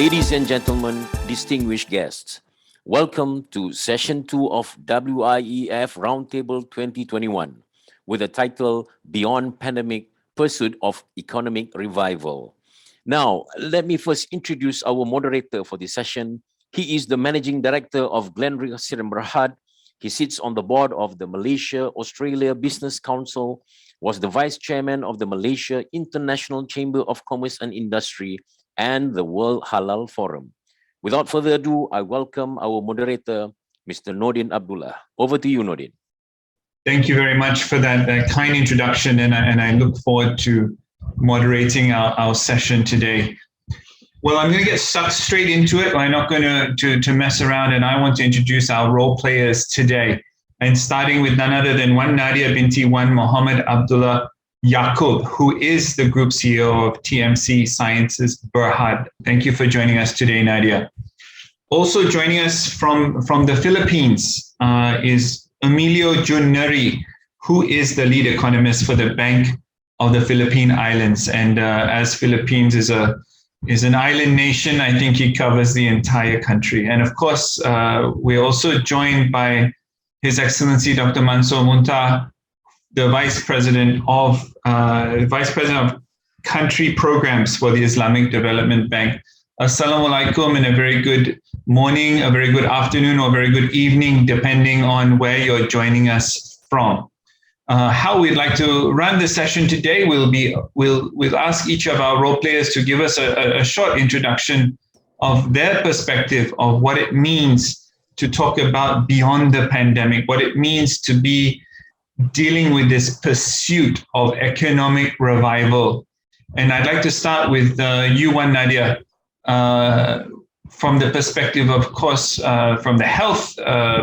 Ladies and gentlemen, distinguished guests, welcome to Session 2 of WIEF Roundtable 2021 with the title Beyond Pandemic, Pursuit of Economic Revival. Now, let me first introduce our moderator for this session. He is the Managing Director of Glenreagh Berhad. He sits on the board of the Malaysia-Australia Business Council, was the Vice Chairman of the Malaysia International Chamber of Commerce and Industry, and the World Halal Forum. Without further ado, I welcome our moderator, Mr. Nordin Abdullah. Over to you, Nordin. Thank you very much for that kind introduction, and I look forward to moderating our session today. Well, I'm going to get stuck straight into it. I'm not going to mess around, and I want to introduce our role players today. And starting with none other than one Nadiah binti, one Muhammad Abdullah Yaakob, who is the Group CEO of TMC Sciences Berhad. Thank you for joining us today, Nadiah. Also joining us from the Philippines is Emilio Neri, who is the lead economist for the Bank of the Philippine Islands. And as Philippines is an island nation, I think he covers the entire country. And of course, we're also joined by His Excellency Dr. Mansur Muhtar, the Vice President of Country Programs for the Islamic Development Bank. Assalamu alaikum, and a very good morning, a very good afternoon, or a very good evening, depending on where you're joining us from. How we'd like to run the session today, we'll ask each of our role players to give us a short introduction of their perspective of what it means to talk about beyond the pandemic, what it means to be dealing with this pursuit of economic revival. And I'd like to start with you, Nadiah, from the perspective, of course, from the health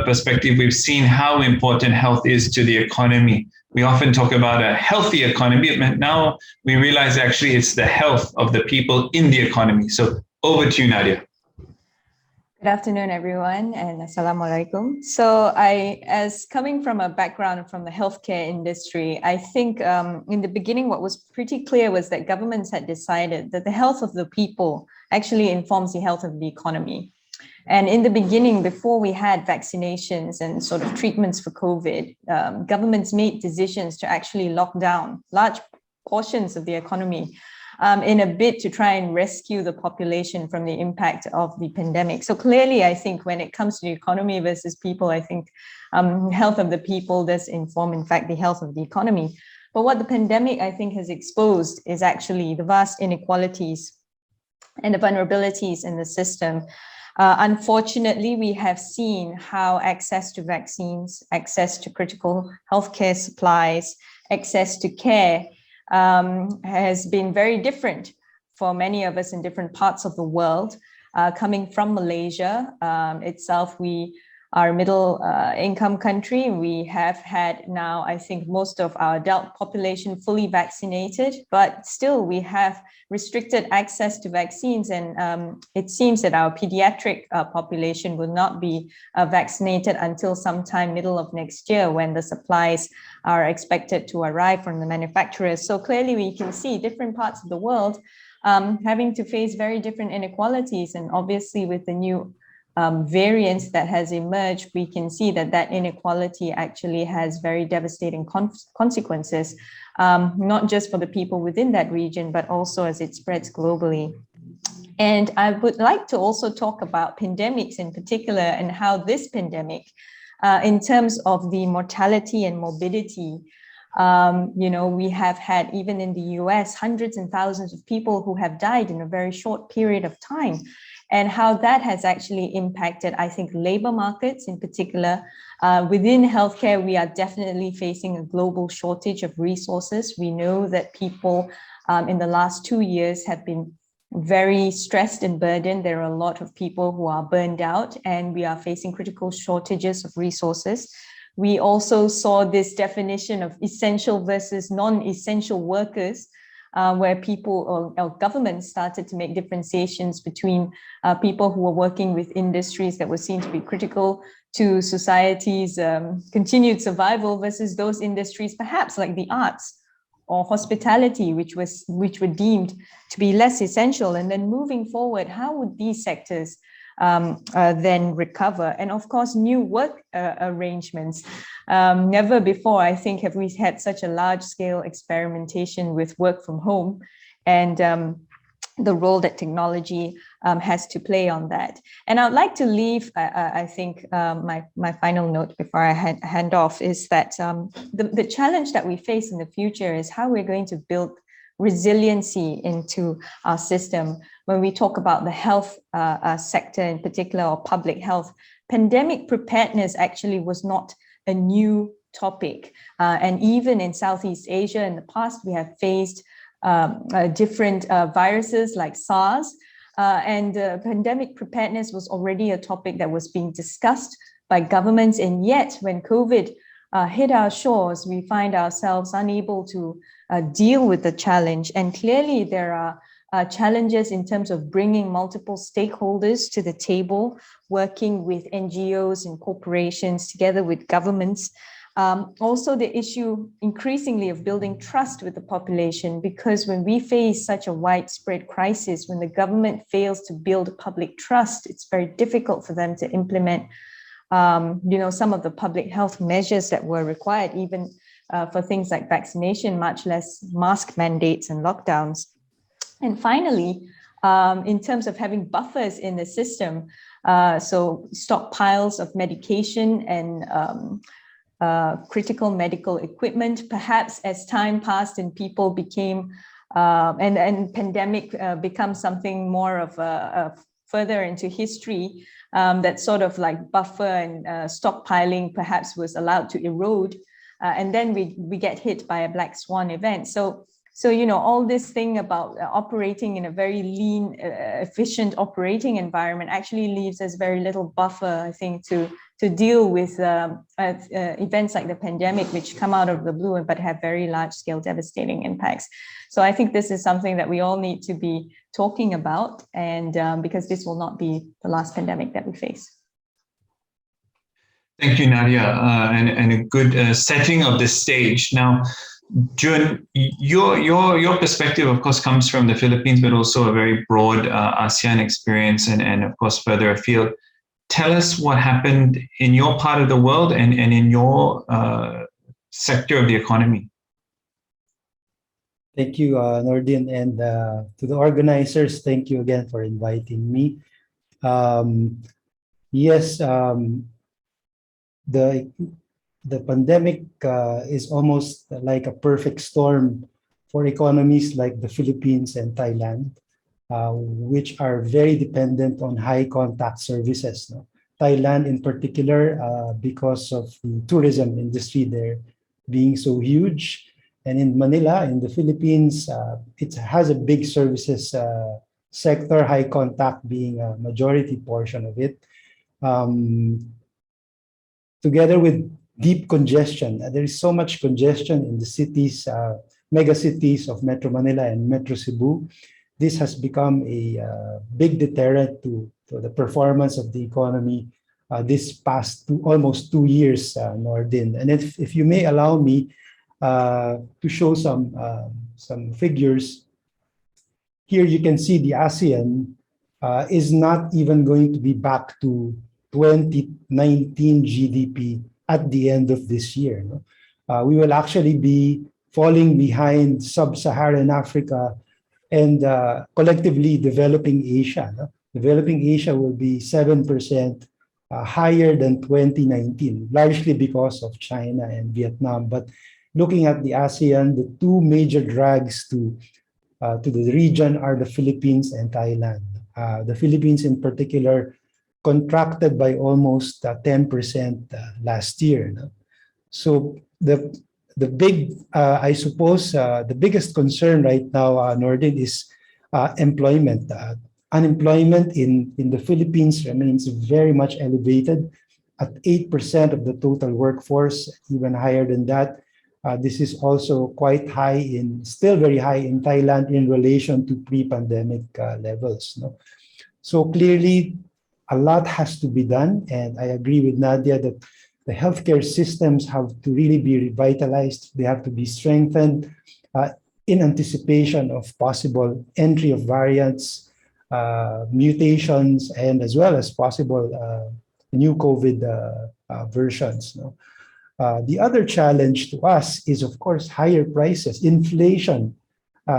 perspective. We've seen how important health is to the economy. We often talk about a healthy economy, but now we realize actually it's the health of the people in the economy. So over to you, Nadiah. Good afternoon, everyone, and assalamu alaikum. So as coming from a background from the healthcare industry, I think in the beginning, what was pretty clear was that governments had decided that the health of the people actually informs the health of the economy. And in the beginning, before we had vaccinations and sort of treatments for COVID, governments made decisions to actually lock down large portions of the economy in a bid to try and rescue the population from the impact of the pandemic. So clearly, I think when it comes to the economy versus people, I think health of the people does inform, in fact, the health of the economy. But what the pandemic, I think, has exposed is actually the vast inequalities and the vulnerabilities in the system. Unfortunately, we have seen how access to vaccines, access to critical healthcare supplies, access to care has been very different for many of us in different parts of the world. Coming from Malaysia itself, we are a middle income country. We have had now, I think, most of our adult population fully vaccinated, but still we have restricted access to vaccines. And it seems that our pediatric population will not be vaccinated until sometime middle of next year, when the supplies are expected to arrive from the manufacturers. So clearly we can see different parts of the world having to face very different inequalities. And obviously with the new variants that has emerged, we can see that inequality actually has very devastating consequences, not just for the people within that region, but also as it spreads globally. And I would like to also talk about pandemics in particular, and how this pandemic, in terms of the mortality and morbidity, we have had, even in the US, hundreds and thousands of people who have died in a very short period of time. And how that has actually impacted, I think, labor markets in particular. Within healthcare, we are definitely facing a global shortage of resources. We know that people in the last 2 years have been very stressed and burdened. There are a lot of people who are burned out, and we are facing critical shortages of resources. We also saw this definition of essential versus non-essential workers, where people or governments started to make differentiations between people who were working with industries that were seen to be critical to society's continued survival versus those industries, perhaps like the arts or hospitality, which were deemed to be less essential. And then moving forward, how would these sectors then recover? And of course, new work arrangements. Never before, I think, have we had such a large-scale experimentation with work from home, and the role that technology has to play on that. And I'd like to leave, I think, my final note before I hand off is that the challenge that we face in the future is how we're going to build resiliency into our system. When we talk about the health sector in particular, or public health, pandemic preparedness actually was not a new topic. And even in Southeast Asia in the past, we have faced different viruses like SARS, and pandemic preparedness was already a topic that was being discussed by governments. And yet when COVID hit our shores, we find ourselves unable to deal with the challenge. And clearly there are challenges in terms of bringing multiple stakeholders to the table, working with NGOs and corporations together with governments. Also the issue increasingly of building trust with the population, because when we face such a widespread crisis, when the government fails to build public trust, it's very difficult for them to implement some of the public health measures that were required, even for things like vaccination, much less mask mandates and lockdowns. And finally, in terms of having buffers in the system, so stockpiles of medication and critical medical equipment, perhaps as time passed and people became, and pandemic becomes something more of a further into history, that sort of like buffer and stockpiling perhaps was allowed to erode, and then we get hit by a black swan event. So all this thing about operating in a very lean, efficient operating environment actually leaves us very little buffer, I think, to deal with events like the pandemic, which come out of the blue but have very large-scale devastating impacts. So I think this is something that we all need to be talking about, and because this will not be the last pandemic that we face. Thank you, Nadiah, and a good setting of the stage. Now, Jun, your perspective, of course, comes from the Philippines, but also a very broad ASEAN experience, and of course, further afield. Tell us what happened in your part of the world and in your sector of the economy. Thank you, Nordin, and to the organizers, thank you again for inviting me. Yes, the pandemic is almost like a perfect storm for economies like the Philippines and Thailand, which are very dependent on high contact services. No? Thailand in particular, because of the tourism industry there being so huge. And in Manila, in the Philippines, it has a big services sector, high contact being a majority portion of it. Together with deep congestion. There is so much congestion in the cities, mega cities of Metro Manila and Metro Cebu. This has become a big deterrent to the performance of the economy this past almost 2 years, Nordin. And if you may allow me to show some figures, here you can see the ASEAN is not even going to be back to 2019 GDP at the end of this year. No? We will actually be falling behind sub-Saharan Africa and collectively developing Asia. No? Developing Asia will be 7% higher than 2019, largely because of China and Vietnam. But looking at the ASEAN, the two major drags to the region are the Philippines and Thailand. The Philippines in particular contracted by almost 10% last year. No? So the big, I suppose, the biggest concern right now, Nordin, is employment. Unemployment in the Philippines remains very much elevated at 8% of the total workforce, even higher than that. This is also quite high still very high in Thailand in relation to pre-pandemic levels. No? So clearly, a lot has to be done, and I agree with Nadiah that The healthcare systems have to really be revitalized. They have to be strengthened in anticipation of possible entry of variants, mutations, and as well as possible new COVID versions. No? The other challenge to us is, of course, higher prices. Inflation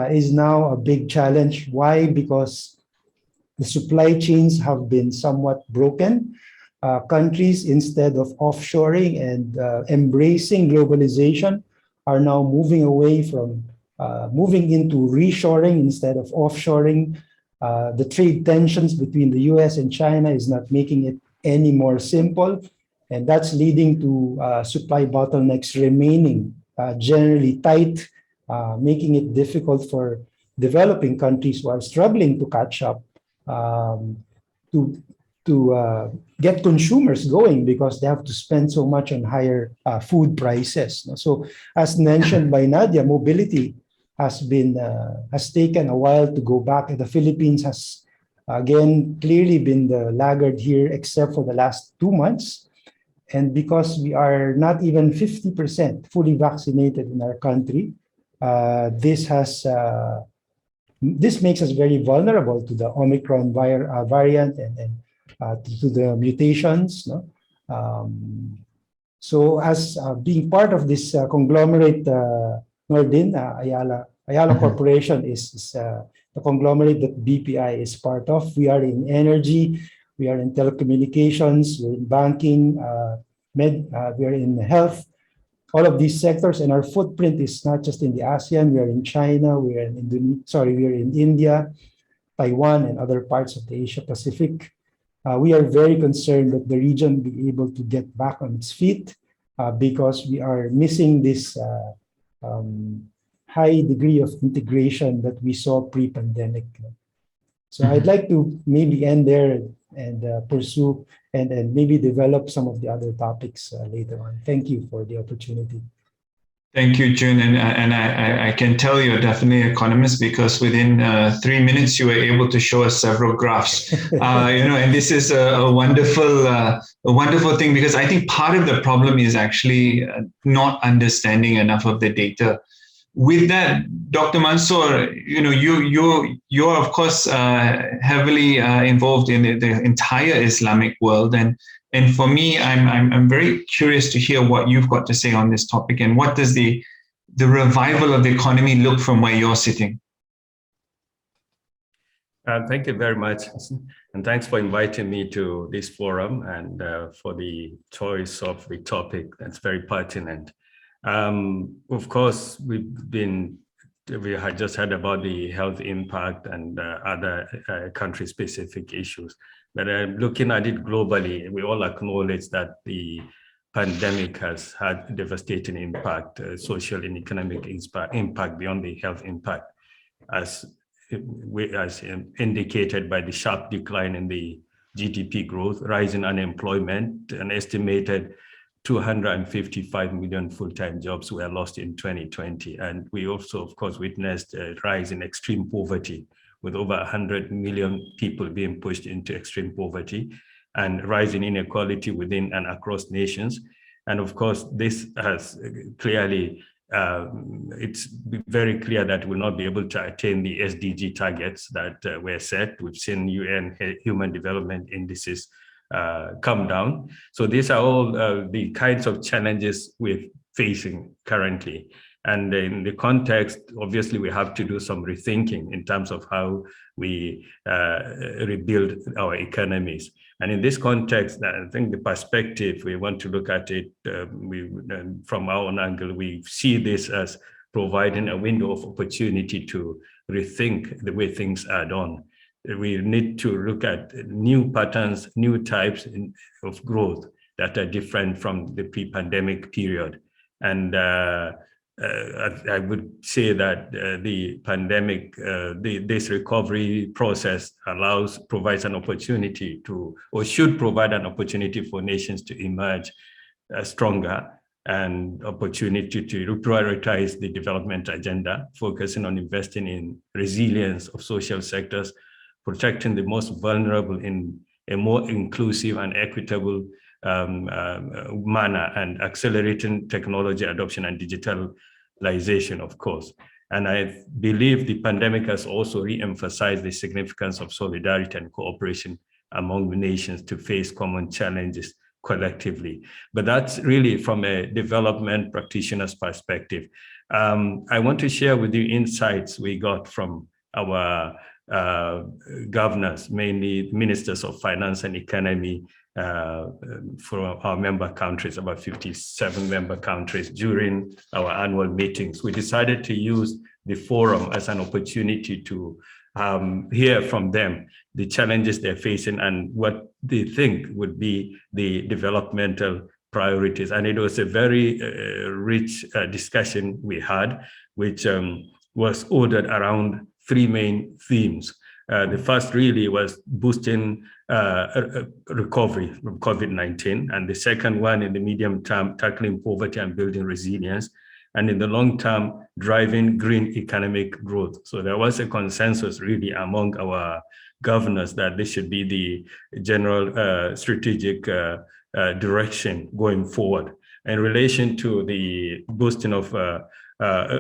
is now a big challenge. Why? Because the supply chains have been somewhat broken. Countries, instead of offshoring and embracing globalization, are now moving away from moving into reshoring instead of offshoring. The trade tensions between the US and China is not making it any more simple, and that's leading to supply bottlenecks remaining generally tight, making it difficult for developing countries who are struggling to catch up to get consumers going because they have to spend so much on higher food prices. So, as mentioned by Nadiah, mobility has taken a while to go back. The Philippines has again clearly been the laggard here, except for the last 2 months. And because we are not even 50% fully vaccinated in our country, this makes us very vulnerable to the Omicron variant and to the mutations. No? So as being part of this conglomerate, Nordin, Ayala Corporation is the conglomerate that BPI is part of. We are in energy, we are in telecommunications, we're in banking, we are in health, all of these sectors, and our footprint is not just in the ASEAN. We are in China, we are in India, Taiwan, and other parts of the Asia Pacific. We are very concerned that the region be able to get back on its feet because we are missing this high degree of integration that we saw pre-pandemic. So I'd like to maybe end there and pursue and maybe develop some of the other topics later on. Thank you for the opportunity. Thank you, Jun. And I can tell you're definitely an economist because within 3 minutes, you were able to show us several graphs. And this is a wonderful thing because I think part of the problem is actually not understanding enough of the data. With that, Dr. Mansur, you're of course heavily involved in the entire Islamic world, and for me, I'm very curious to hear what you've got to say on this topic, and what does the revival of the economy look from where you're sitting? Thank you very much, and thanks for inviting me to this forum and for the choice of the topic. That's very pertinent. Of course, we had just heard about the health impact and other country-specific issues. But looking at it globally, we all acknowledge that the pandemic has had devastating impact, social and economic impact beyond the health impact, as indicated by the sharp decline in the GDP growth, rising unemployment, an estimated 255 million full-time jobs were lost in 2020. And we also, of course, witnessed a rise in extreme poverty, with over 100 million people being pushed into extreme poverty, and rising inequality within and across nations. And of course, this has clearly, it's very clear that we'll not be able to attain the SDG targets that were set. We've seen UN Human Development Indices come down. So these are all the kinds of challenges we're facing currently. And in the context, obviously, we have to do some rethinking in terms of how we rebuild our economies. And in this context, I think the perspective we want to look at it from our own angle, we see this as providing a window of opportunity to rethink the way things are done. We need to look at new patterns, new types of growth that are different from the pre-pandemic period. And I would say that the pandemic, this recovery process provides an opportunity to, or should provide an opportunity for nations to emerge stronger, and opportunity to prioritize the development agenda, focusing on investing in resilience of social sectors, protecting the most vulnerable in a more inclusive and equitable manner, and accelerating technology adoption and digitalization, of course. And I believe the pandemic has also re-emphasized the significance of solidarity and cooperation among the nations to face common challenges collectively. But that's really from a development practitioner's perspective. I want to share with you insights we got from our governors, mainly ministers of finance and economy for our member countries, about 57 member countries. During our annual meetings, we decided to use the forum as an opportunity to hear from them the challenges they're facing and what they think would be the developmental priorities. And it was a very rich discussion we had, which was ordered around three main themes. The first really was boosting recovery from COVID-19. And the second one, in the medium term, tackling poverty and building resilience. And in the long term, driving green economic growth. So there was a consensus really among our governors that this should be the general strategic direction going forward. In relation to the boosting of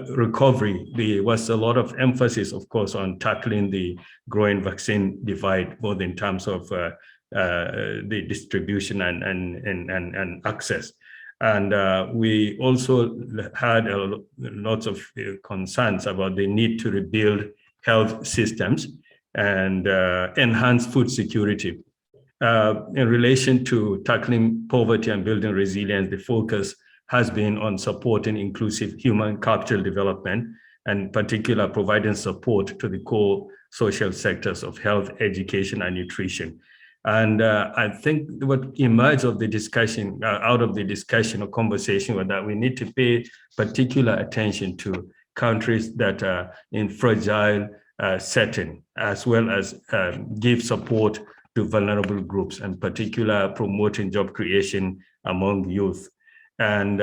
recovery, there was a lot of emphasis, of course, on tackling the growing vaccine divide, both in terms of the distribution and access. And we also had lots of concerns about the need to rebuild health systems and enhance food security. In relation to tackling poverty and building resilience, the focus has been on supporting inclusive human capital development, and particular providing support to the core social sectors of health, education, and nutrition. And I think what emerged of the discussion, out of the discussion or conversation, was that we need to pay particular attention to countries that are in fragile setting, as well as give support to vulnerable groups, and particular promoting job creation among youth. And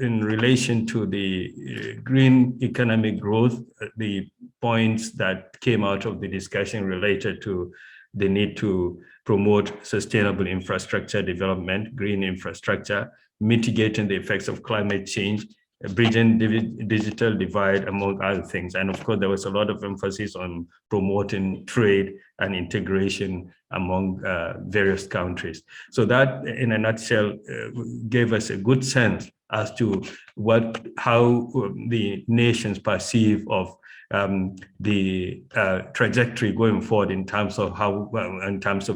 in relation to the green economic growth, the points that came out of the discussion related to the need to promote sustainable infrastructure development, green infrastructure, mitigating the effects of climate change, bridging digital divide, among other things. And of course, there was a lot of emphasis on promoting trade and integration among various countries. So that, in a nutshell, gave us a good sense as to how the nations perceive of the trajectory going forward in terms of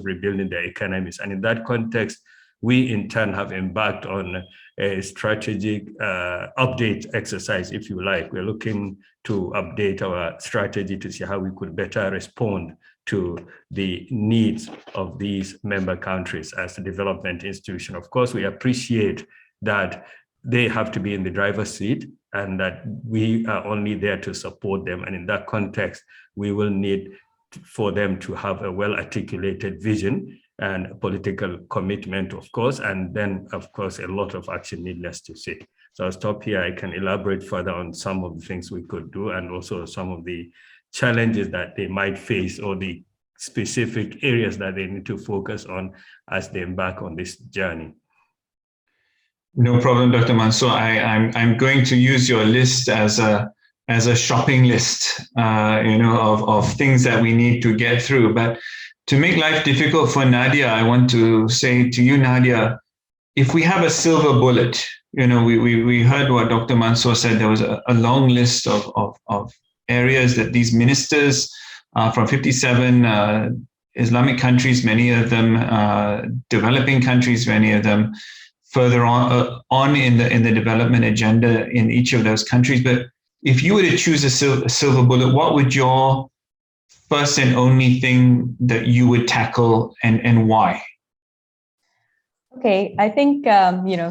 rebuilding their economies. And in that context, we in turn have embarked on a strategic update exercise, if you like. We're looking to update our strategy to see how we could better respond to the needs of these member countries as a development institution. Of course, we appreciate that they have to be in the driver's seat and that we are only there to support them. And in that context, we will need for them to have a well-articulated vision and political commitment, of course, and then, of course, a lot of action, needless to say. So I'll stop here. I can elaborate further on some of the things we could do and also some of the challenges that they might face or the specific areas that they need to focus on as they embark on this journey. No problem, Dr. Mansur. I'm going to use your list as a shopping list, of things that we need to get through. But to make life difficult for Nadiah, I want to say to you, Nadiah, if we have a silver bullet, we heard what Dr. Mansur said. There was a long list of areas that these ministers from 57 Islamic countries, many of them developing countries, many of them further on in the development agenda in each of those countries. But if you were to choose a silver bullet, what would your first and only thing that you would tackle and why? Okay, I think,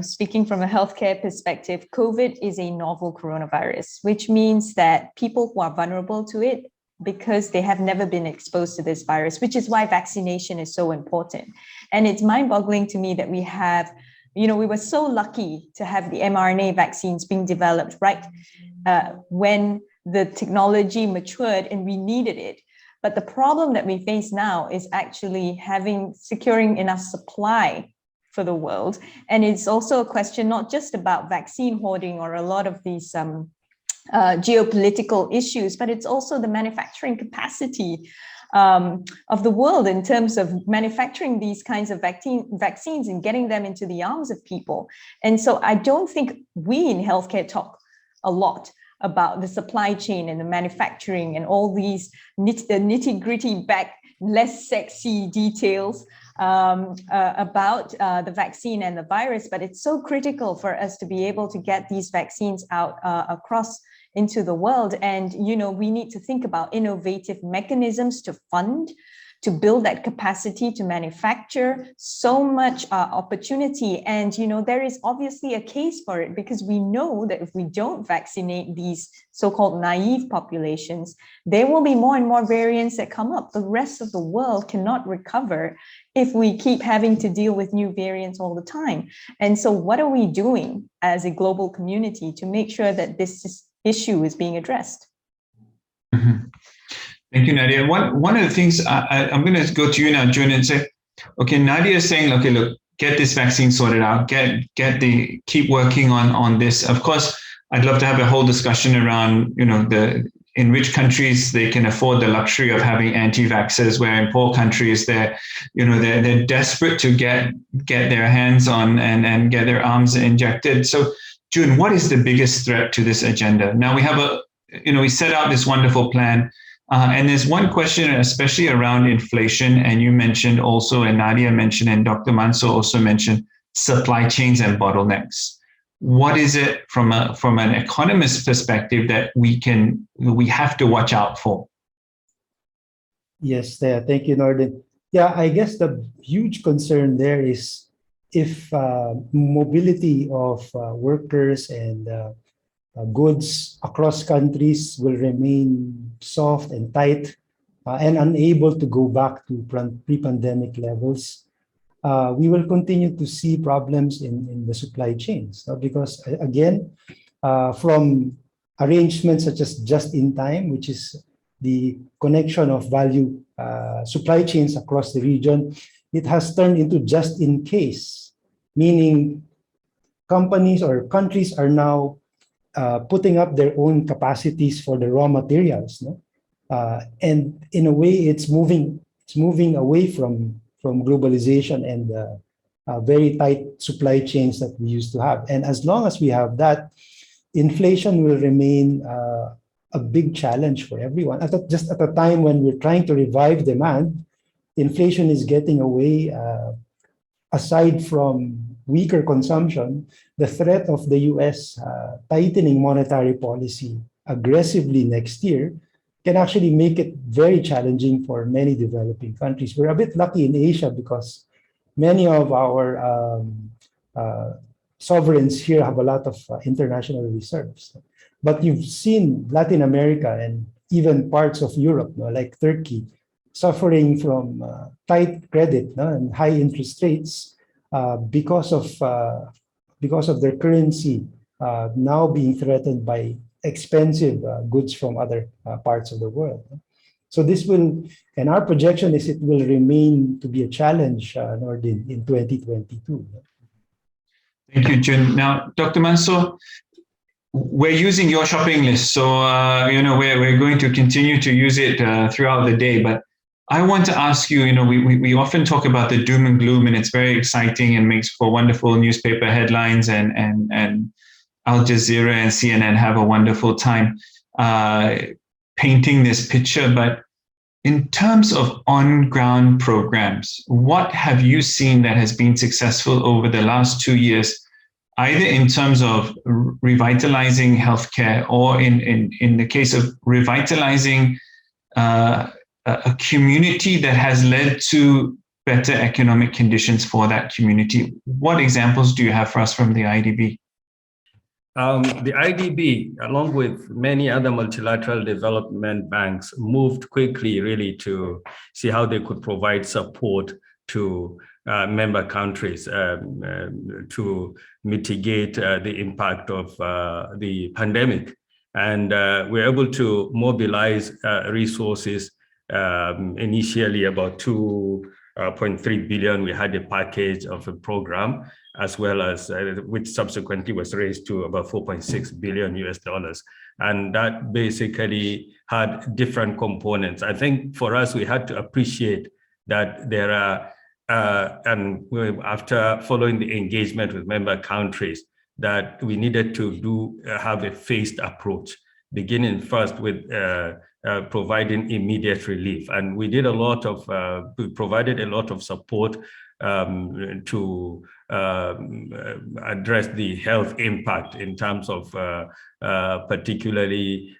speaking from a healthcare perspective, COVID is a novel coronavirus, which means that people who are vulnerable to it, because they have never been exposed to this virus, which is why vaccination is so important. And it's mind-boggling to me that we have, we were so lucky to have the mRNA vaccines being developed right when the technology matured and we needed it. But the problem that we face now is actually securing enough supply for the world. And it's also a question not just about vaccine hoarding or a lot of these geopolitical issues, but it's also the manufacturing capacity of the world in terms of manufacturing these kinds of vaccines and getting them into the arms of people. And so I don't think we in healthcare talk a lot about the supply chain and the manufacturing and all these nitty-gritty less sexy details about the vaccine and the virus, but it's so critical for us to be able to get these vaccines out across into the world. And, you know, we need to think about innovative mechanisms to fund, to build that capacity to manufacture. So much opportunity. And, you know, there is obviously a case for it, because we know that if we don't vaccinate these so-called naive populations, there will be more and more variants that come up. The rest of the world cannot recover if we keep having to deal with new variants all the time. And so what are we doing as a global community to make sure that this issue is being addressed? Mm-hmm. Thank you, Nadiah. One of the things I'm going to go to you now, June, and say, okay, Nadiah is saying, okay, look, get this vaccine sorted out, keep working on this. Of course, I'd love to have a whole discussion around, you know, in which countries they can afford the luxury of having anti-vaxxers, where in poor countries they're desperate to get their hands on and get their arms injected. So, June, what is the biggest threat to this agenda? Now we have we set out this wonderful plan. And there's one question, especially around inflation, and you mentioned also, and Nadiah mentioned, and Dr. Mansur also mentioned, supply chains and bottlenecks. What is it from an economist perspective that we have to watch out for? Yes, thank you, Nordin. Yeah, I guess the huge concern there is if mobility of workers and goods across countries will remain soft and tight and unable to go back to pre-pandemic levels, we will continue to see problems in the supply chains. Because again, from arrangements such as just-in-time, which is the connection of value supply chains across the region, it has turned into just-in-case, meaning companies or countries are now putting up their own capacities for the raw materials, no? And in a way, it's moving away from globalization and very tight supply chains that we used to have. And as long as we have that, inflation will remain a big challenge for everyone. Just at a time when we're trying to revive demand, inflation is getting away. Aside from weaker consumption, the threat of the US tightening monetary policy aggressively next year can actually make it very challenging for many developing countries. We're a bit lucky in Asia because many of our sovereigns here have a lot of international reserves. But you've seen Latin America and even parts of Europe, like Turkey, suffering from tight credit and high interest rates because of their currency now being threatened by expensive goods from other parts of the world. So this will, and our projection is it will remain to be a challenge, Nordin, in 2022. Thank you, Jun. Now, Dr. Mansur, we're using your shopping list, so we're going to continue to use it throughout the day. But I want to ask you, we often talk about the doom and gloom, and it's very exciting and makes for wonderful newspaper headlines, and Al Jazeera and CNN have a wonderful time painting this picture. But in terms of on-ground programs, what have you seen that has been successful over the last 2 years, either in terms of revitalizing healthcare or in the case of revitalizing a community that has led to better economic conditions for that community? What examples do you have for us from the IDB? The IDB, along with many other multilateral development banks, moved quickly really to see how they could provide support to member countries to mitigate the impact of the pandemic. And we're able to mobilize resources initially about 0.3 billion, we had a package of a program, as well as which subsequently was raised to about 4.6 billion US dollars. And that basically had different components. I think for us, we had to appreciate that there are, and after following the engagement with member countries, that we needed to have a phased approach, beginning first with providing immediate relief. And we did we provided a lot of support to address the health impact in terms of particularly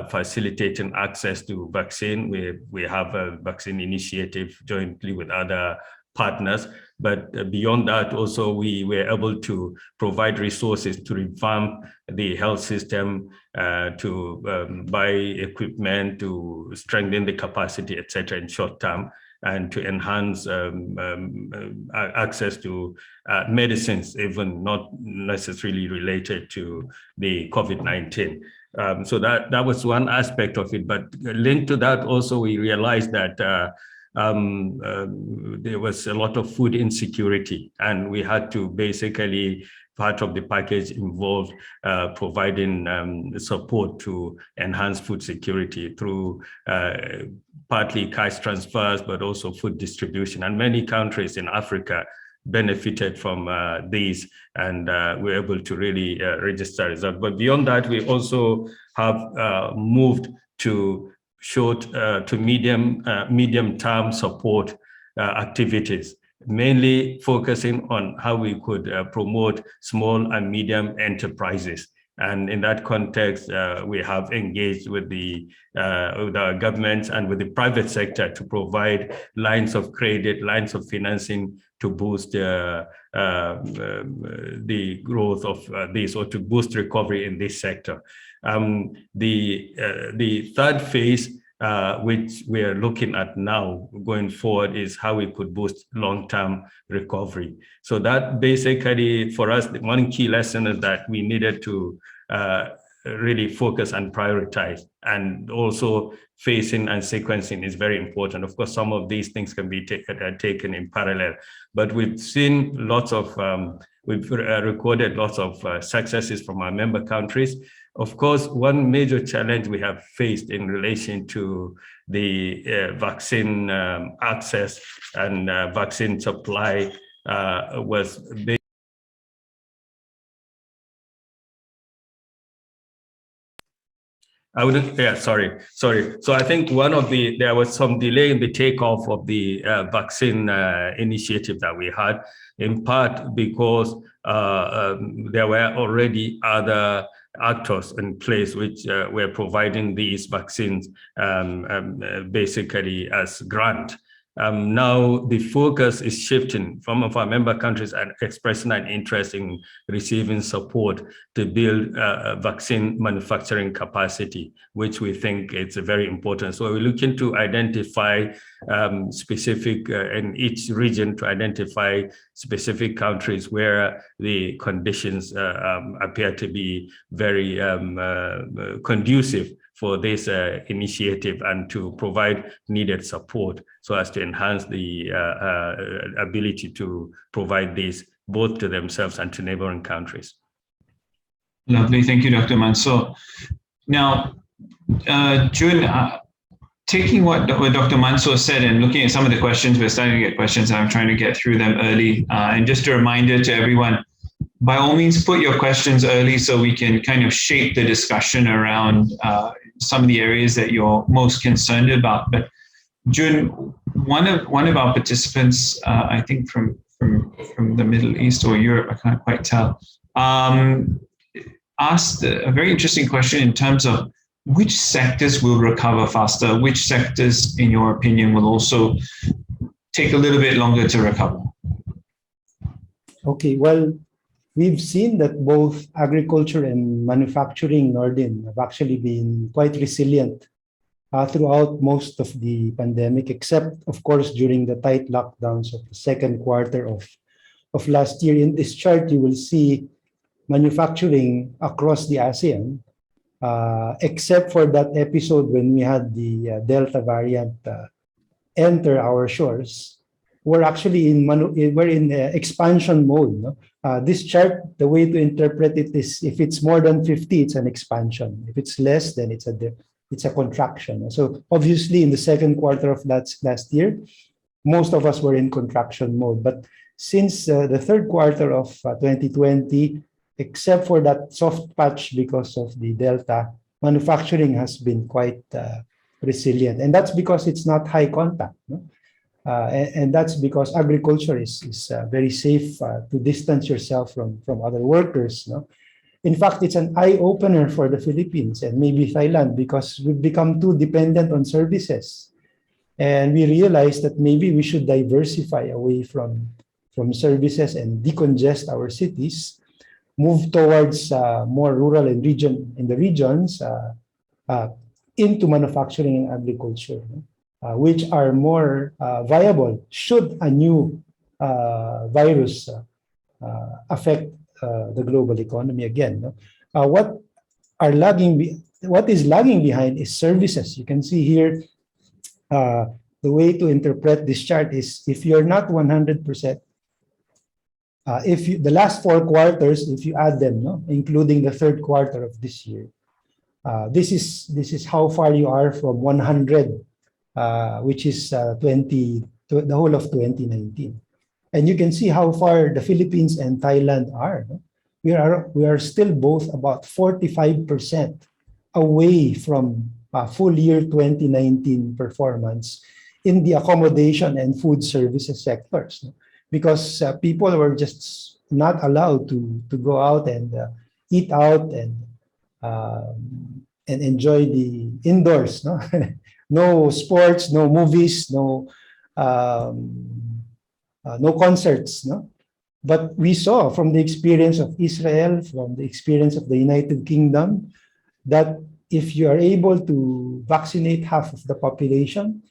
facilitating access to vaccine. We have a vaccine initiative jointly with other partners, but beyond that also we were able to provide resources to revamp the health system, to buy equipment, to strengthen the capacity, etc. in short term, and to enhance access to medicines, even not necessarily related to the COVID-19. So that was one aspect of it, but linked to that also we realized that there was a lot of food insecurity, and we had to basically, part of the package involved providing support to enhance food security through partly cash transfers, but also food distribution. And many countries in Africa benefited from these, and we're able to really register results. But beyond that, we also have moved to short to medium-term support activities, mainly focusing on how we could promote small and medium enterprises. And in that context, we have engaged with our governments and with the private sector to provide lines of credit, lines of financing to boost the growth of this, or to boost recovery in this sector. The third phase, which we are looking at now going forward, is how we could boost long-term recovery. So that basically, for us, one key lesson is that we needed to really focus and prioritize, and also phasing and sequencing is very important. Of course, some of these things can be taken in parallel, but we've seen lots of, we've recorded lots of successes from our member countries. Of course, one major challenge we have faced in relation to the vaccine access and vaccine supply was sorry. So I think there was some delay in the takeoff of the vaccine initiative that we had, in part because there were already other actors in place which were providing these vaccines basically as grant. Now the focus is shifting. Some of our member countries are expressing an interest in receiving support to build vaccine manufacturing capacity, which we think it's very important. So we're looking to identify specific in each region, to identify specific countries where the conditions appear to be very conducive for this initiative, and to provide needed support so as to enhance the ability to provide this both to themselves and to neighboring countries. Lovely, thank you, Dr. Mansur. Now, June, taking what Dr. Mansur said and looking at some of the questions, we're starting to get questions, and I'm trying to get through them early. And just a reminder to everyone, by all means, put your questions early so we can kind of shape the discussion around some of the areas that you're most concerned about. But June, one of our participants, I think from the Middle East or Europe, I can't quite tell, asked a very interesting question in terms of which sectors will recover faster, which sectors, in your opinion, will also take a little bit longer to recover? Okay, well, we've seen that both agriculture and manufacturing, Nordin, have actually been quite resilient throughout most of the pandemic, except, of course, during the tight lockdowns of the second quarter of last year. In this chart, you will see manufacturing across the ASEAN, except for that episode when we had the Delta variant enter our shores. we're actually in expansion mode. No? This chart, the way to interpret it is if it's more than 50, it's an expansion. If it's less, then it's a contraction. So obviously, in the second quarter of last year, most of us were in contraction mode. But since the third quarter of 2020, except for that soft patch because of the Delta, manufacturing has been quite resilient. And that's because it's not high contact. No? And that's because agriculture is very safe to distance yourself from other workers. No? In fact, it's an eye-opener for the Philippines and maybe Thailand because we've become too dependent on services. And we realized that maybe we should diversify away from services and decongest our cities, move towards more rural and in the regions into manufacturing and agriculture, which are more viable should a new virus affect the global economy again. What is lagging behind is services. You can see here the way to interpret this chart is if you're not 100%. The last 4 quarters, if you add them, including the third quarter of this year, this is how far you are from 100, which is the whole of 2019, and you can see how far the Philippines and Thailand are. We are still both about 45% away from full year 2019 performance in the accommodation and food services sectors. Because people were just not allowed to go out and eat out and enjoy the indoors. No, no sports, no movies, no concerts. No, but we saw from the experience of Israel, from the experience of the United Kingdom, that if you are able to vaccinate half of the population,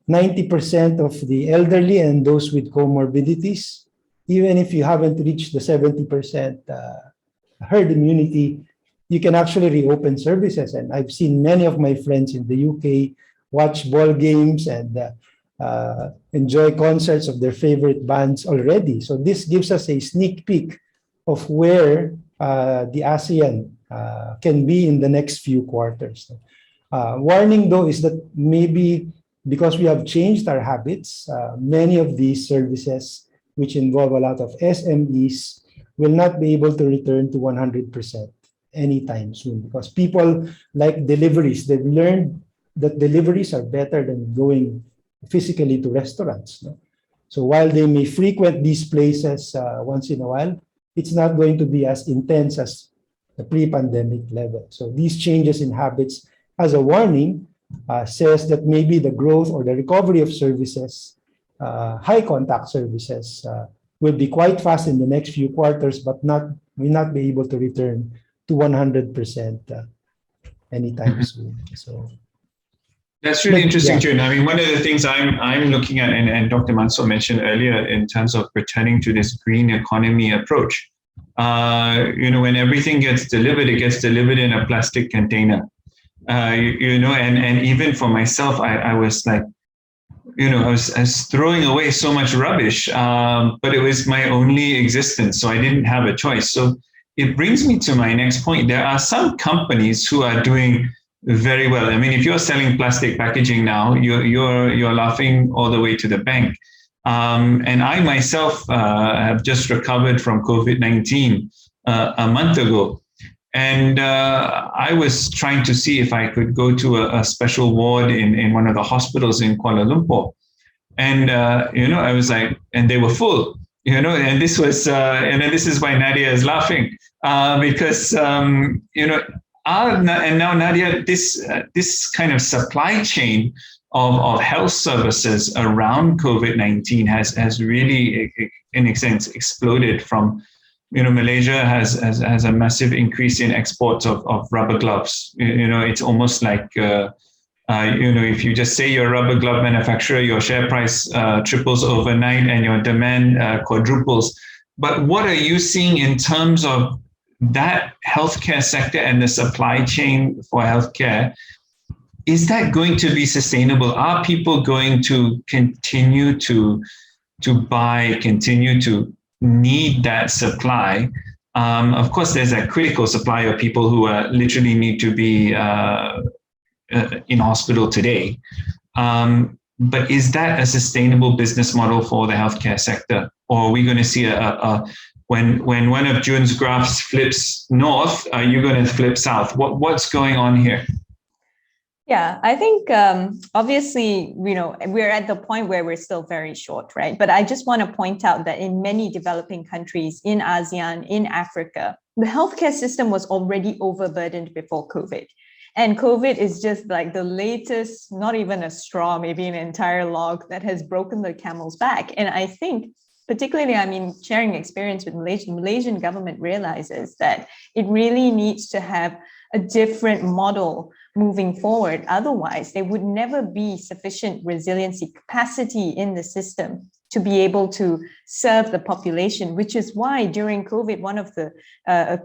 90% of the elderly and those with comorbidities, even if you haven't reached the 70% herd immunity, you can actually reopen services. And I've seen many of my friends in the UK watch ball games and enjoy concerts of their favorite bands already. So this gives us a sneak peek of where the ASEAN can be in the next few quarters. Warning though is that maybe because we have changed our habits, many of these services, which involve a lot of SMEs, will not be able to return to 100% anytime soon because people like deliveries. They've learned that deliveries are better than going physically to restaurants. No? So while they may frequent these places once in a while, it's not going to be as intense as the pre-pandemic level. So these changes in habits, as a warning, says that maybe the growth or the recovery of services, high contact services, will be quite fast in the next few quarters, but will not be able to return to 100% anytime soon. So that's really interesting, Jun. I mean, one of the things I'm looking at, and Dr. Mansur mentioned earlier, in terms of returning to this green economy approach, when everything gets delivered, it gets delivered in a plastic container. And even for myself, I was like, I was throwing away so much rubbish, but it was my only existence, so I didn't have a choice. So it brings me to my next point. There are some companies who are doing very well. I mean, if you're selling plastic packaging now, you're laughing all the way to the bank. And I myself have just recovered from COVID-19 a month ago. And I was trying to see if I could go to a special ward in one of the hospitals in Kuala Lumpur. And, I was like, and they were full, and this was, and then this is why Nadiah is laughing because, and now Nadiah, this kind of supply chain of health services around COVID-19 has really, in a sense, exploded from, Malaysia has a massive increase in exports of rubber gloves. It's almost like, if you just say you're a rubber glove manufacturer, your share price triples overnight and your demand quadruples. But what are you seeing in terms of that healthcare sector and the supply chain for healthcare? Is that going to be sustainable? Are people going to continue to to buy, continue to need that supply. Of course, there's a critical supply of people who literally need to be in hospital today. But is that a sustainable business model for the healthcare sector? Or are we going to see when one of Jun's graphs flips north, are you going to flip south? What's going on here? Yeah, I think obviously, we're at the point where we're still very short, right? But I just want to point out that in many developing countries, in ASEAN, in Africa, the healthcare system was already overburdened before COVID. And COVID is just like the latest, not even a straw, maybe an entire log that has broken the camel's back. And I think, particularly, sharing experience with Malaysian government realizes that it really needs to have a different model moving forward. Otherwise, there would never be sufficient resiliency capacity in the system to be able to serve the population, which is why during COVID, one of the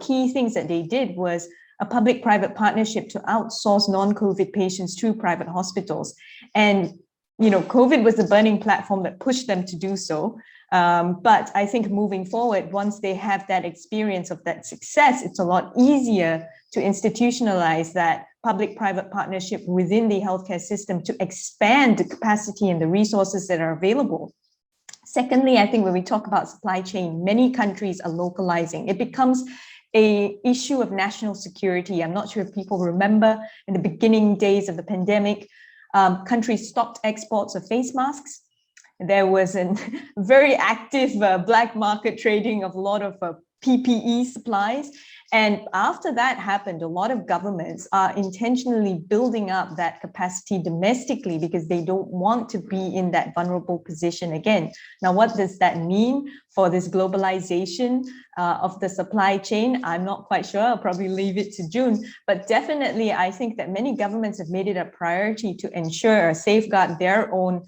key things that they did was a public-private partnership to outsource non-COVID patients to private hospitals. And COVID was the burning platform that pushed them to do so. But I think moving forward, once they have that experience of that success, it's a lot easier to institutionalize that public-private partnership within the healthcare system to expand the capacity and the resources that are available. Secondly, I think when we talk about supply chain, many countries are localizing. It becomes an issue of national security. I'm not sure if people remember in the beginning days of the pandemic, countries stopped exports of face masks. There was a very active black market trading of a lot of PPE supplies. And after that happened, a lot of governments are intentionally building up that capacity domestically because they don't want to be in that vulnerable position again. Now, what does that mean for this globalization of the supply chain? I'm not quite sure. I'll probably leave it to June. But definitely, I think that many governments have made it a priority to ensure or safeguard their own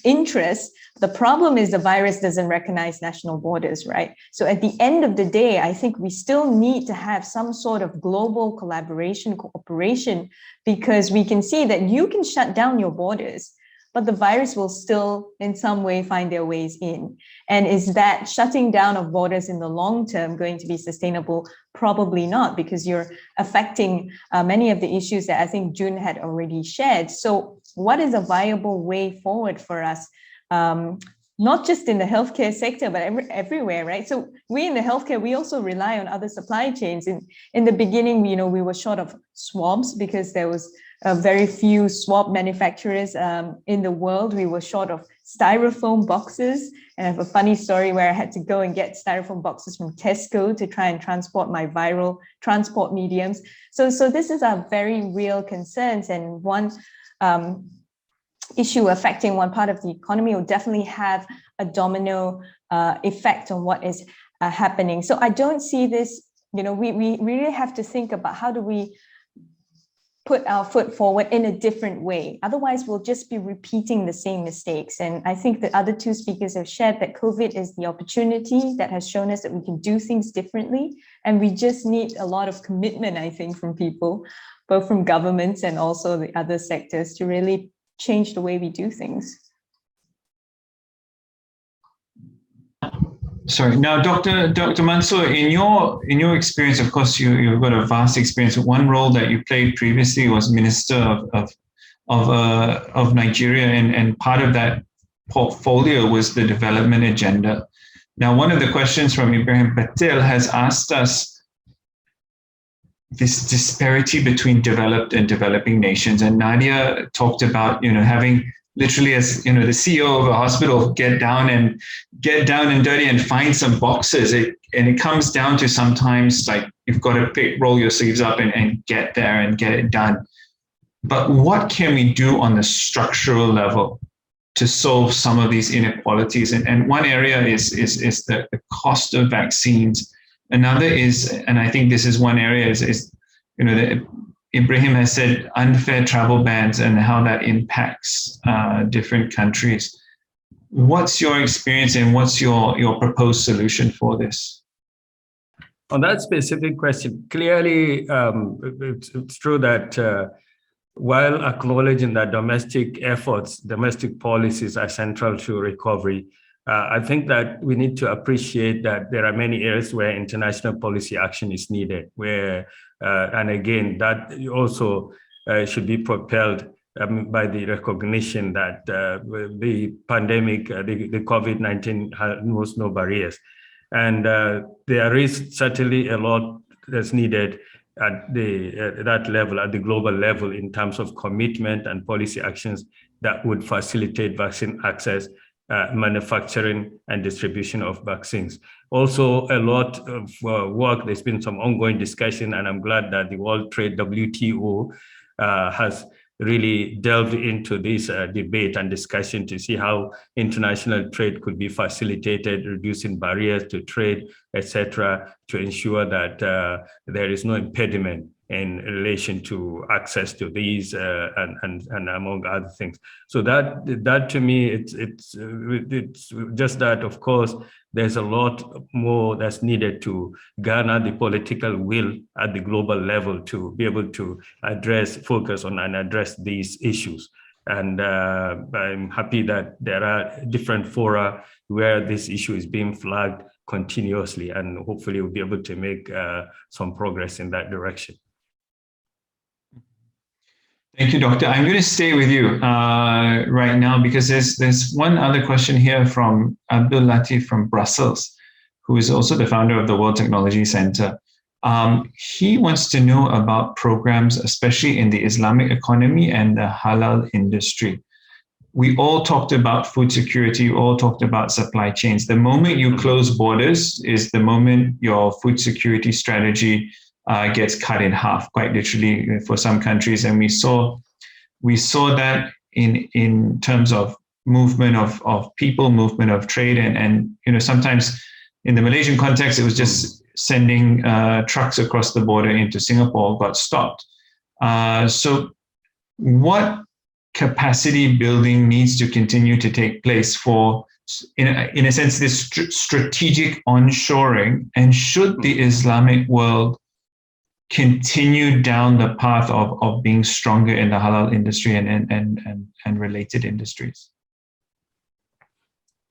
interests. The problem is the virus doesn't recognize national borders, right? So at the end of the day, I think we still need to have some sort of global collaboration, cooperation, because we can see that you can shut down your borders, but the virus will still in some way find their ways in. And is that shutting down of borders in the long term going to be sustainable? Probably not, because you're affecting many of the issues that I think Jun had already shared. So what is a viable way forward for us? Not just in the healthcare sector, but everywhere, right? So we in the healthcare, we also rely on other supply chains. In the beginning, we were short of swabs because there was very few swab manufacturers in the world. We were short of styrofoam boxes. And I have a funny story where I had to go and get styrofoam boxes from Tesco to try and transport my viral transport mediums. So this is a very real concerns, and one issue affecting one part of the economy will definitely have a domino effect on what is happening. So I don't see this, we really have to think about how do we put our foot forward in a different way. Otherwise, we'll just be repeating the same mistakes. And I think the other two speakers have shared that COVID is the opportunity that has shown us that we can do things differently. And we just need a lot of commitment, I think, from people, both from governments and also the other sectors, to really change the way we do things. Sorry. Now, Dr. Mansur, in your experience, of course, you've got a vast experience. One role that you played previously was Minister of Nigeria, and part of that portfolio was the development agenda. Now, one of the questions from Ibrahim Patel has asked us this disparity between developed and developing nations, and Nadiah talked about having literally, as the CEO of a hospital, get down and dirty and find some boxes. And it comes down to sometimes like you've got to roll your sleeves up and get there and get it done. But what can we do on the structural level to solve some of these inequalities? And one area is the cost of vaccines. Another is, and I think this is one area, is Ibrahim has said unfair travel bans and how that impacts different countries. What's your experience and what's your proposed solution for this? On that specific question, clearly, it's true that while acknowledging that domestic efforts, domestic policies are central to recovery, I think that we need to appreciate that there are many areas where international policy action is needed, and again, that also should be propelled by the recognition that the pandemic, the COVID-19 knows no barriers. And there is certainly a lot that's needed at that level, at the global level, in terms of commitment and policy actions that would facilitate vaccine access, manufacturing and distribution of vaccines. Also, a lot of work, there's been some ongoing discussion, and I'm glad that the World Trade, WTO, has really delved into this debate and discussion to see how international trade could be facilitated, reducing barriers to trade, etc., to ensure that there is no impediment in relation to access to these and among other things. So that to me, it's just that, of course, there's a lot more that's needed to garner the political will at the global level to be able to focus on and address these issues. And I'm happy that there are different fora where this issue is being flagged continuously, and hopefully we'll be able to make some progress in that direction. Thank you, Doctor. I'm going to stay with you right now because there's one other question here from Abdullah from Brussels, who is also the founder of the World Technology Center. He wants to know about programs, especially in the Islamic economy and the halal industry. We all talked about food security, all talked about supply chains. The moment you close borders is the moment your food security strategy gets cut in half, quite literally, for some countries. And we saw that in terms of movement of people, movement of trade, and sometimes in the Malaysian context, it was just sending trucks across the border into Singapore got stopped. So what capacity building needs to continue to take place for, in a sense, this strategic onshoring? And should the Islamic world continue down the path of being stronger in the halal industry and related industries?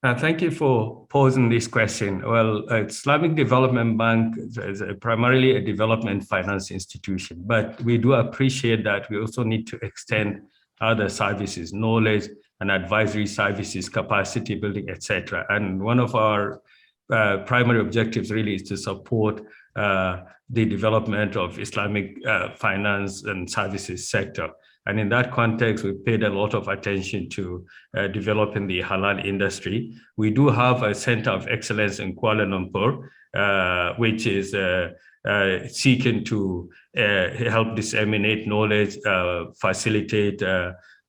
Thank you for posing this question. Well, Islamic Development Bank is primarily a development finance institution, but we do appreciate that we also need to extend other services, knowledge and advisory services, capacity building, etc. And one of our primary objectives really is to support the development of Islamic finance and services sector. And in that context, we paid a lot of attention to developing the halal industry. We do have a center of excellence in Kuala Lumpur, which is seeking to help disseminate knowledge, facilitate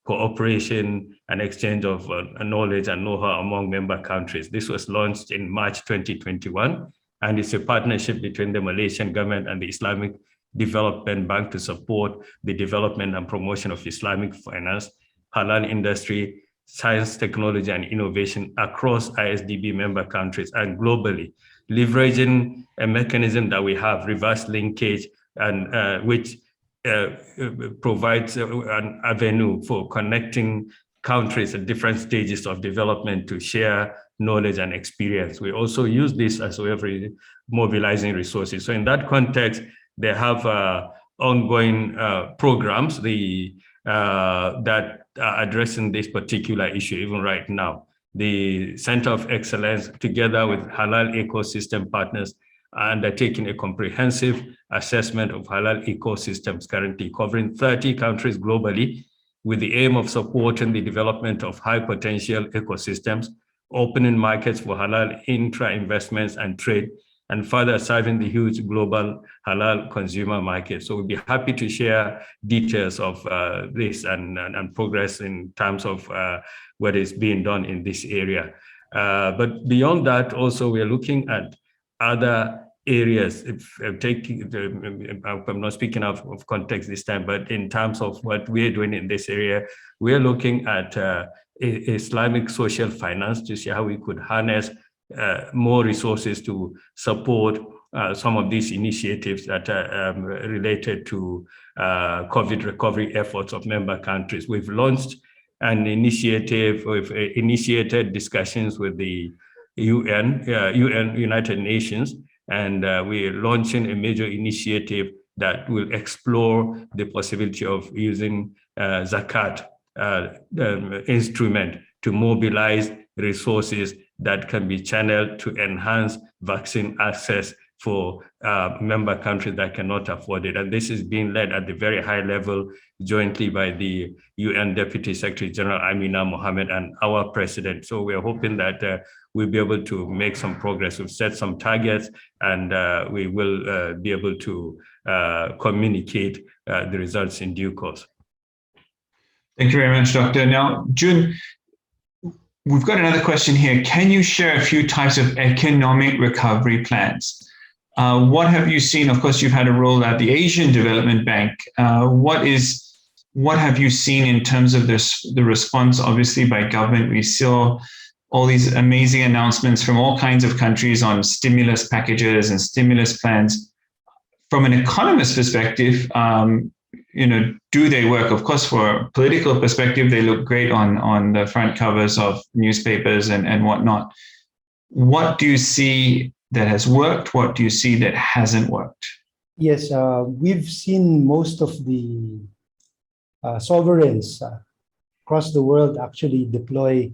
cooperation and exchange of knowledge and know-how among member countries. This was launched in March 2021, and it's a partnership between the Malaysian government and the Islamic Development Bank to support the development and promotion of Islamic finance, halal industry, science, technology, and innovation across ISDB member countries and globally, leveraging a mechanism that we have, reverse linkage, and which provides an avenue for connecting countries at different stages of development to share knowledge and experience. We also use this as a way of mobilizing resources. So in that context, they have ongoing programs that are addressing this particular issue even right now. The Center of Excellence, together with halal ecosystem partners, are undertaking a comprehensive assessment of halal ecosystems currently covering 30 countries globally, with the aim of supporting the development of high potential ecosystems, opening markets for halal intra-investments and trade, and further serving the huge global halal consumer market. So we'll be happy to share details of this and progress in terms of what is being done in this area. But beyond that, also, we are looking at other areas. I'm not speaking of context this time, but in terms of what we're doing in this area, we're looking at Islamic social finance to see how we could harness more resources to support some of these initiatives that are related to COVID recovery efforts of member countries. We've launched an initiative, we've initiated discussions with the United Nations, and we're launching a major initiative that will explore the possibility of using Zakat instrument to mobilize resources that can be channeled to enhance vaccine access for member countries that cannot afford it. And this is being led at the very high level jointly by the UN Deputy Secretary General Amina Mohammed and our president. So we're hoping that we'll be able to make some progress. We've set some targets, and we will be able to communicate the results in due course. Thank you very much, Doctor. Now, Jun, we've got another question here. Can you share a few types of economic recovery plans? What have you seen? Of course, you've had a role at the Asian Development Bank. What have you seen in terms of the response, obviously, by government? We saw all these amazing announcements from all kinds of countries on stimulus packages and stimulus plans. From an economist perspective, do they work? Of course, for a political perspective, they look great on the front covers of newspapers and whatnot. What do you see that has worked? What do you see that hasn't worked? Yes, we've seen most of the sovereigns across the world actually deploy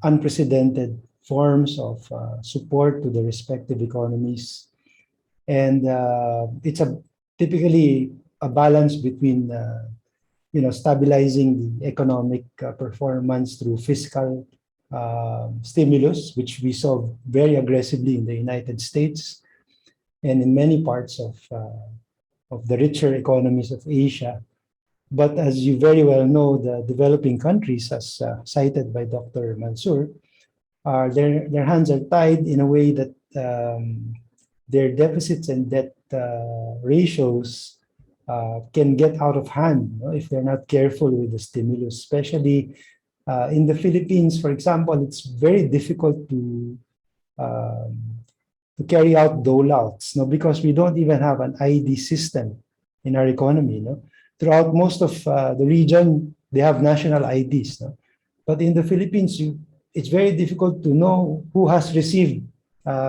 unprecedented forms of support to the respective economies. And it's typically a balance between stabilizing the economic performance through fiscal stimulus, which we saw very aggressively in the United States and in many parts of the richer economies of Asia. But as you very well know, the developing countries, as cited by Dr. Mansur, their hands are tied in a way that their deficits and debt ratios can get out of hand if they're not careful with the stimulus, especially in the Philippines, for example. It's very difficult to carry out dole-outs, because we don't even have an ID system in our economy. Throughout most of the region, they have national IDs. But in the Philippines, it's very difficult to know who has received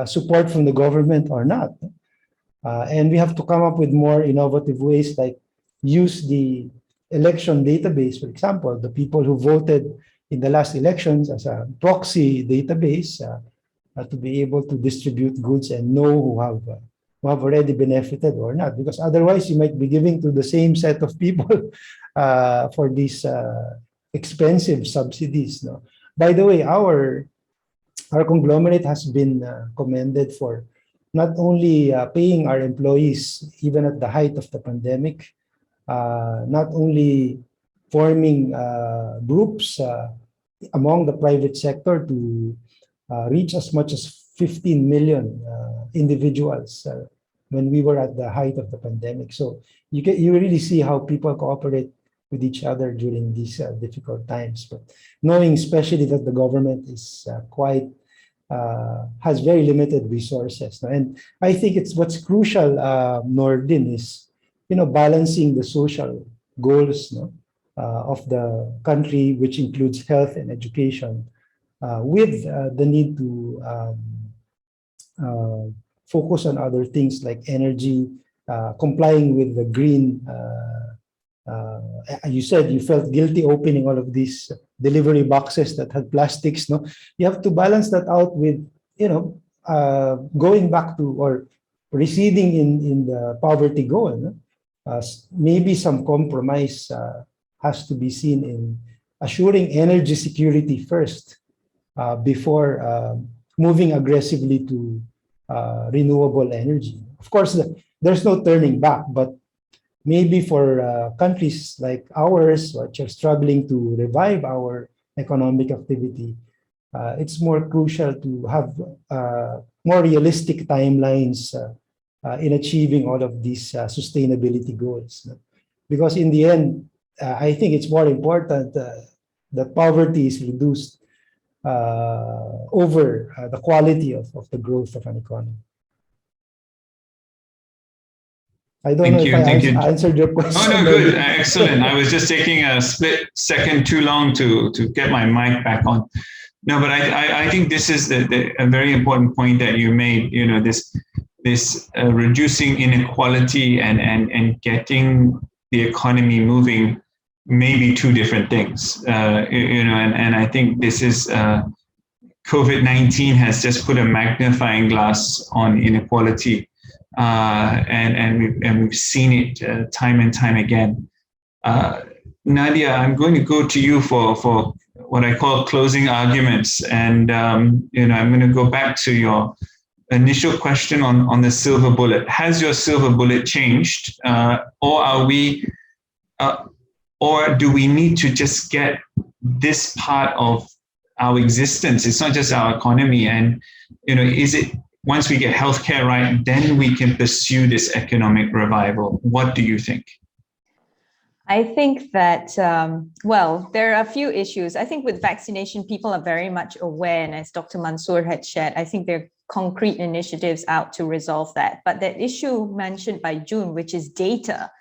support from the government or not. And we have to come up with more innovative ways, like use the election database, for example, the people who voted in the last elections as a proxy database to be able to distribute goods and know who have already benefited or not, because otherwise you might be giving to the same set of people for these expensive subsidies. By the way, our conglomerate has been commended for not only paying our employees even at the height of the pandemic, not only forming groups among the private sector to reach as much as 15 million individuals when we were at the height of the pandemic. So you really see how people cooperate with each other during these difficult times. But knowing especially that the government is has very limited resources. And I think it's what's crucial, Nordin, is balancing the social goals of the country, which includes health and education, with the need to focus on other things like energy, complying with the green. You said you felt guilty opening all of these delivery boxes that had plastics. You have to balance that out with going back to or receding in the poverty goal. Maybe some compromise has to be seen in assuring energy security first before moving aggressively to renewable energy. Of course, there's no turning back, but maybe for countries like ours, which are struggling to revive our economic activity, it's more crucial to have more realistic timelines in achieving all of these sustainability goals. Because in the end, I think it's more important that poverty is reduced over the quality of the growth of an economy. I don't know if I answered your question. Oh, no, good. Excellent. I was just taking a split second too long to get my mic back on. No, but I think this is a very important point that you made, you know, this reducing inequality and getting the economy moving may be two different things, you know, and I think this is COVID-19 has just put a magnifying glass on inequality. And we've seen it time and time again. Nadiah, I'm going to go to you for what I call closing arguments, and you know, I'm going to go back to your initial question on the silver bullet. Has your silver bullet changed, or are we, or do we need to just get this part of our existence? It's not just our economy, and you know, is it? Once we get healthcare right, then we can pursue this economic revival. What do you think? I think that, well, there are a few issues. I think with vaccination, people are very much aware, and as Dr. Mansur had shared, I think there are concrete initiatives out to resolve that. But that issue mentioned by June, which is data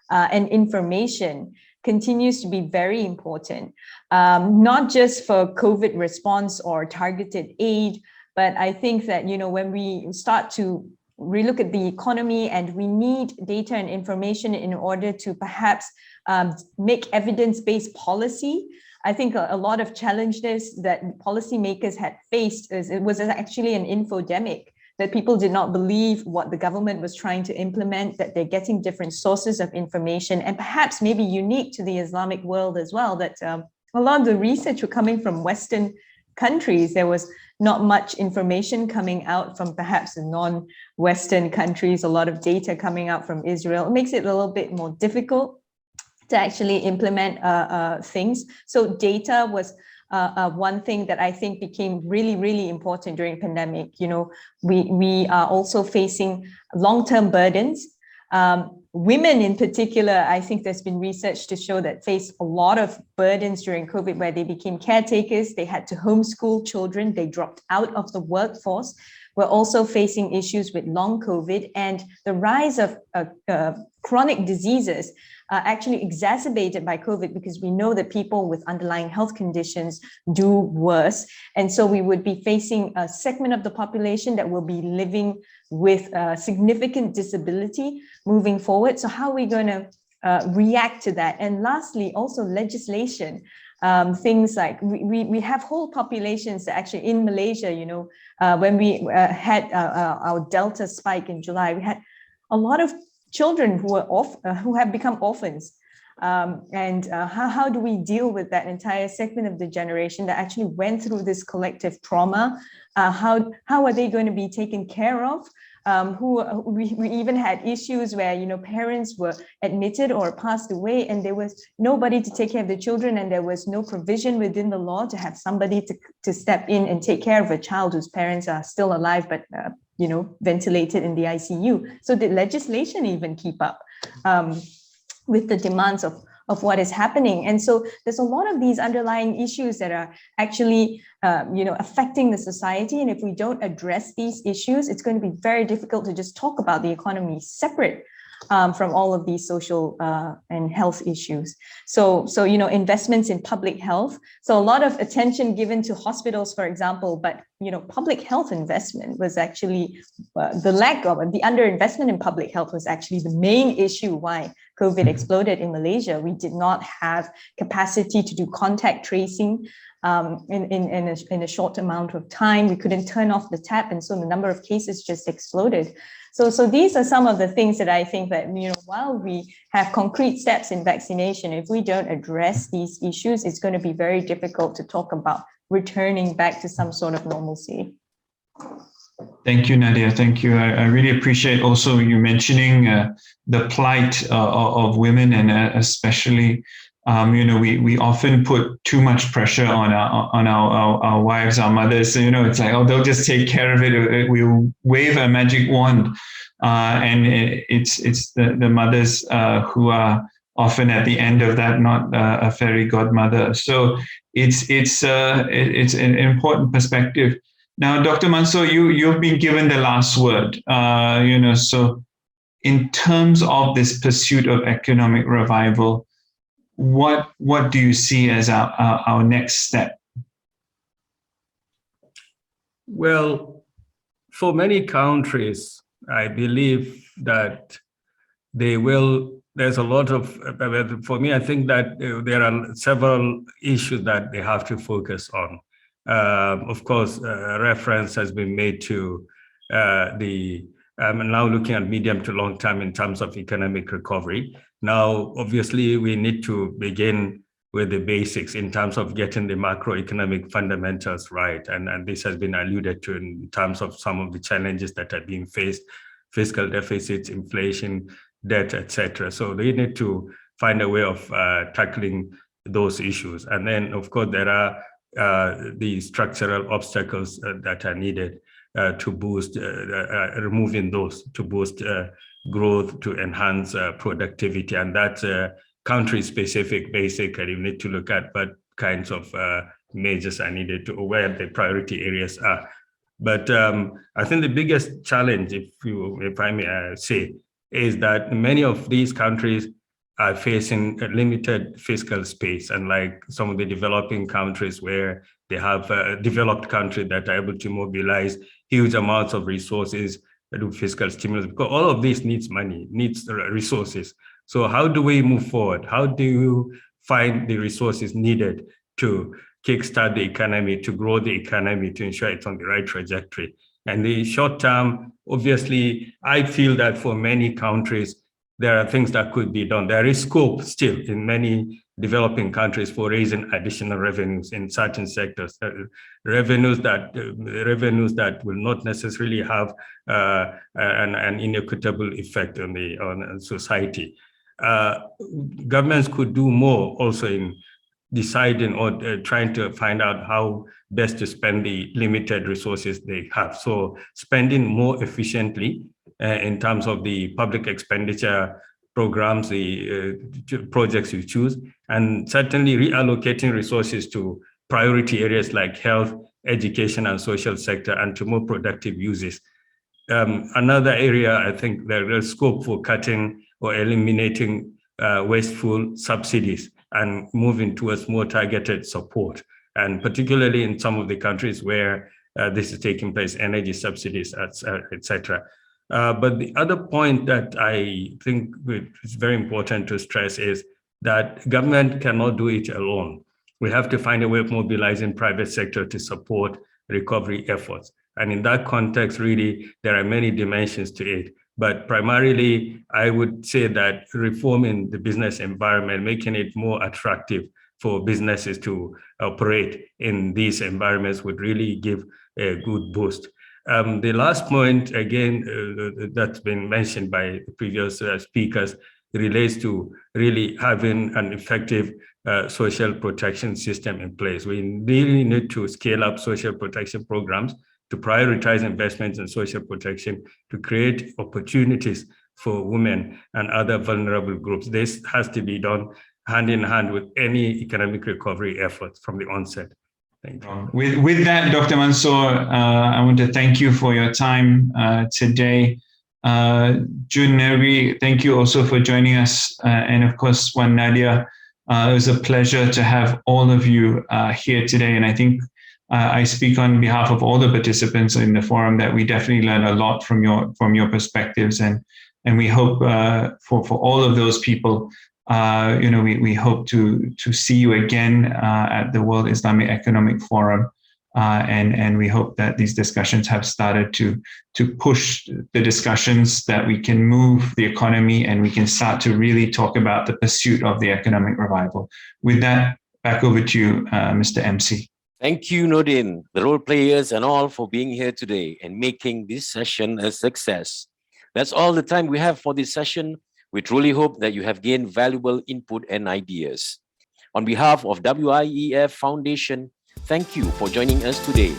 and information, continues to be very important, not just for COVID response or targeted aid, but I think that, you know, when we start to relook at the economy and we need data and information in order to perhaps make evidence-based policy, I think a lot of challenges that policymakers had faced it was actually an infodemic, that people did not believe what the government was trying to implement, that they're getting different sources of information, and perhaps maybe unique to the Islamic world as well, that a lot of the research were coming from Western countries. There was not much information coming out from perhaps the non-Western countries, a lot of data coming out from Israel. It makes it a little bit more difficult to actually implement things. So data was one thing that I think became really, really important during pandemic. You know, we are also facing long-term burdens. Women in particular, I think there's been research to show that face a lot of burdens during COVID, where they became caretakers, they had to homeschool children, they dropped out of the workforce. We're also facing issues with long COVID, and the rise of chronic diseases actually exacerbated by COVID, because we know that people with underlying health conditions do worse. And so we would be facing a segment of the population that will be living with significant disability moving forward. So how are we going to react to that? And lastly, also legislation. Things like we have whole populations that actually in Malaysia, you know, when we had our Delta spike in July, we had a lot of children who have become orphans. How do we deal with that entire segment of the generation that actually went through this collective trauma? How are they going to be taken care of? We even had issues where, you know, parents were admitted or passed away, and there was nobody to take care of the children, and there was no provision within the law to have somebody to step in and take care of a child whose parents are still alive, but you know, ventilated in the ICU. So did legislation even keep up with the demands of what is happening? And so there's a lot of these underlying issues that are actually, you know, affecting the society. And if we don't address these issues, it's going to be very difficult to just talk about the economy separate from all of these social and health issues. So, you know, investments in public health. So a lot of attention given to hospitals, for example, but, you know, public health investment was actually the lack of, the underinvestment in public health was actually the main issue why COVID exploded in Malaysia. We did not have capacity to do contact tracing in a short amount of time. We couldn't turn off the tap, and so the number of cases just exploded. So these are some of the things that I think that, you know, while we have concrete steps in vaccination, if we don't address these issues, it's going to be very difficult to talk about returning back to some sort of normalcy. Thank you, Nadiah. Thank you. I really appreciate also you mentioning the plight of women, and especially, you know, we often put too much pressure on our wives, our mothers. You know, it's like, oh, they'll just take care of it. We'll wave a magic wand, and it's the mothers who are often at the end of that, not a fairy godmother. So it's an important perspective. Now, Dr. Mansur, you've been given the last word. You know, so in terms of this pursuit of economic revival, what do you see as our next step? Well, for many countries, I believe that there's a lot of, for me, I think that there are several issues that they have to focus on. Of course, reference has been made to now looking at medium to long term in terms of economic recovery. Now, obviously, we need to begin with the basics in terms of getting the macroeconomic fundamentals right. And this has been alluded to in terms of some of the challenges that are being faced, fiscal deficits, inflation, debt, etc. So they need to find a way of tackling those issues. And then, of course, there are the structural obstacles that are needed to boost, removing those to boost growth, to enhance productivity. And that's country-specific, basically. You need to look at what kinds of measures are needed to where the priority areas are. But I think the biggest challenge, if I may say, is that many of these countries are facing a limited fiscal space, unlike some of the developing countries where they have developed countries that are able to mobilize huge amounts of resources to do fiscal stimulus, because all of this needs money, needs resources. So how do we move forward? How do you find the resources needed to kickstart the economy, to grow the economy, to ensure it's on the right trajectory? And the short term, obviously, I feel that for many countries, there are things that could be done. There is scope still in many developing countries for raising additional revenues in certain sectors, revenues that will not necessarily have an inequitable effect on society. Governments could do more also in deciding or trying to find out how best to spend the limited resources they have. So spending more efficiently in terms of the public expenditure programs, the projects you choose, and certainly reallocating resources to priority areas like health, education, and social sector, and to more productive uses. Another area, I think there is scope for cutting or eliminating wasteful subsidies and moving towards more targeted support, and particularly in some of the countries where this is taking place, energy subsidies, etc. But the other point that I think is very important to stress is that government cannot do it alone. We have to find a way of mobilizing private sector to support recovery efforts. And in that context, really, there are many dimensions to it. But primarily, I would say that reforming the business environment, making it more attractive for businesses to operate in these environments would really give a good boost. The last point, again, that's been mentioned by the previous speakers, relates to really having an effective social protection system in place. We really need to scale up social protection programs, to prioritize investments in social protection, to create opportunities for women and other vulnerable groups. This has to be done hand in hand with any economic recovery efforts from the onset. Thank you. With that, Dr. Mansur, I want to thank you for your time today. Jun, Neri, thank you also for joining us. And of course, Nadiah, it was a pleasure to have all of you here today. And I think I speak on behalf of all the participants in the forum that we definitely learned a lot from your perspectives, and we hope for all of those people, we hope to see you again at the World Islamic Economic Forum, and we hope that these discussions have started to push the discussions, that we can move the economy and we can start to really talk about the pursuit of the economic revival. With that, back over to you, Mr. MC. Thank you, Nordin, the role players and all for being here today and making this session a success. That's all the time we have for this session. We truly hope that you have gained valuable input and ideas. On behalf of WIEF Foundation, thank you for joining us today.